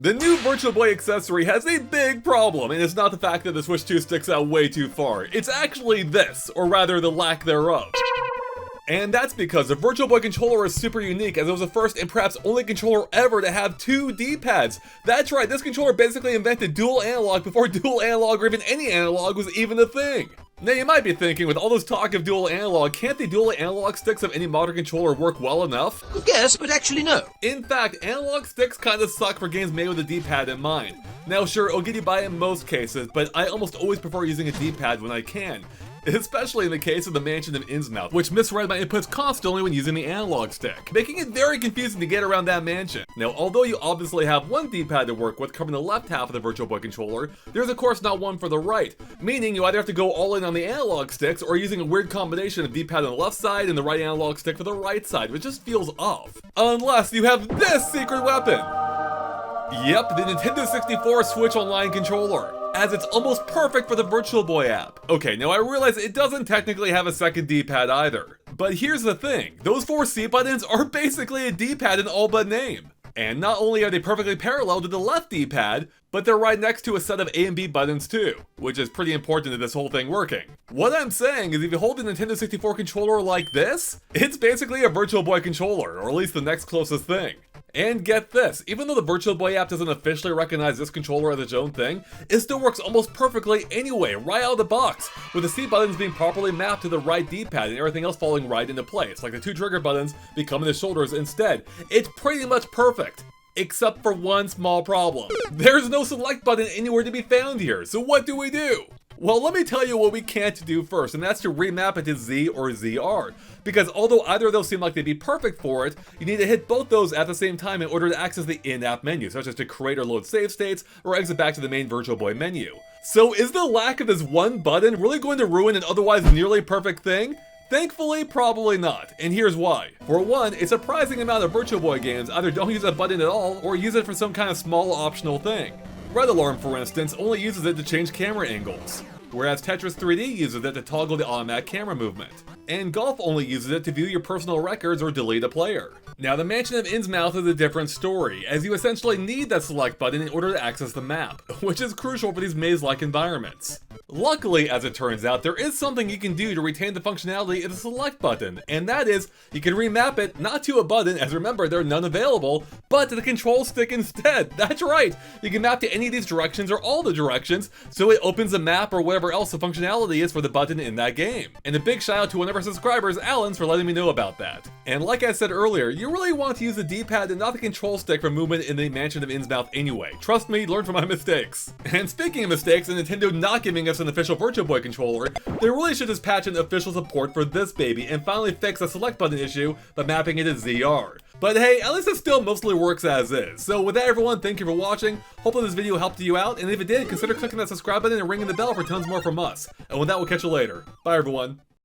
The new Virtual Boy accessory has a big problem, and it's not the fact that the Switch 2 sticks out way too far. It's actually this, or rather the lack thereof. And that's because the Virtual Boy controller is super unique, as it was the first and perhaps only controller ever to have two D-pads. That's right, this controller basically invented dual analog before dual analog or even any analog was even a thing. Now you might be thinking, with all this talk of dual analog, can't the dual analog sticks of any modern controller work well enough? Yes, but actually no. In fact, analog sticks kinda suck for games made with a D-pad in mind. Now sure, it'll get you by in most cases, but I almost always prefer using a D-pad when I can. Especially in the case of the Mansion of Innsmouth, which misread my inputs constantly when using the analog stick, making it very confusing to get around that mansion. Now, although you obviously have one D-pad to work with covering the left half of the Virtual Boy controller, there's of course not one for the right, meaning you either have to go all in on the analog sticks or using a weird combination of D-pad on the left side and the right analog stick for the right side, which just feels off. Unless you have this secret weapon! Yep, the Nintendo 64 Switch Online controller, as it's almost perfect for the Virtual Boy app. Okay, now I realize it doesn't technically have a second D-pad either. But here's the thing, those four C buttons are basically a D-pad in all but name. And not only are they perfectly parallel to the left D-pad, but they're right next to a set of A and B buttons too, which is pretty important to this whole thing working. What I'm saying is if you hold the Nintendo 64 controller like this, it's basically a Virtual Boy controller, or at least the next closest thing. And get this, even though the Virtual Boy app doesn't officially recognize this controller as its own thing, it still works almost perfectly anyway, right out of the box, with the C buttons being properly mapped to the right D-pad and everything else falling right into place, like the two trigger buttons becoming the shoulders instead. It's pretty much perfect. Except for one small problem. There's no select button anywhere to be found here, so what do we do? Well, let me tell you what we can't do first, and that's to remap it to Z or ZR. Because although either of those seem like they'd be perfect for it, you need to hit both those at the same time in order to access the in-app menu, such as to create or load save states, or exit back to the main Virtual Boy menu. So is the lack of this one button really going to ruin an otherwise nearly perfect thing? Thankfully, probably not, and here's why. For one, a surprising amount of Virtual Boy games either don't use a button at all, or use it for some kind of small optional thing. Red Alarm, for instance, only uses it to change camera angles, whereas Tetris 3D uses it to toggle the automatic camera movement, and Golf only uses it to view your personal records or delete a player. Now, the Mansion of Innsmouth is a different story, as you essentially need that select button in order to access the map, which is crucial for these maze-like environments. Luckily, as it turns out, there is something you can do to retain the functionality of the select button, and that is, you can remap it not to a button, as remember there are none available, but to the control stick instead. That's right, you can map to any of these directions or all the directions, so it opens a map or whatever else the functionality is for the button in that game. And a big shout out to one of our subscribers, Alan's, for letting me know about that. And like I said earlier, you really want to use the D-pad and not the control stick for movement in the Mansion of Innsmouth anyway. Trust me, learn from my mistakes. And speaking of mistakes and Nintendo not giving us an official Virtual Boy controller, they really should just patch in official support for this baby and finally fix the select button issue by mapping it to ZR. But hey, at least it still mostly works as is. So with that everyone, thank you for watching. Hopefully this video helped you out, and if it did, consider clicking that subscribe button and ringing the bell for tons more from us. And with that, we'll catch you later. Bye everyone.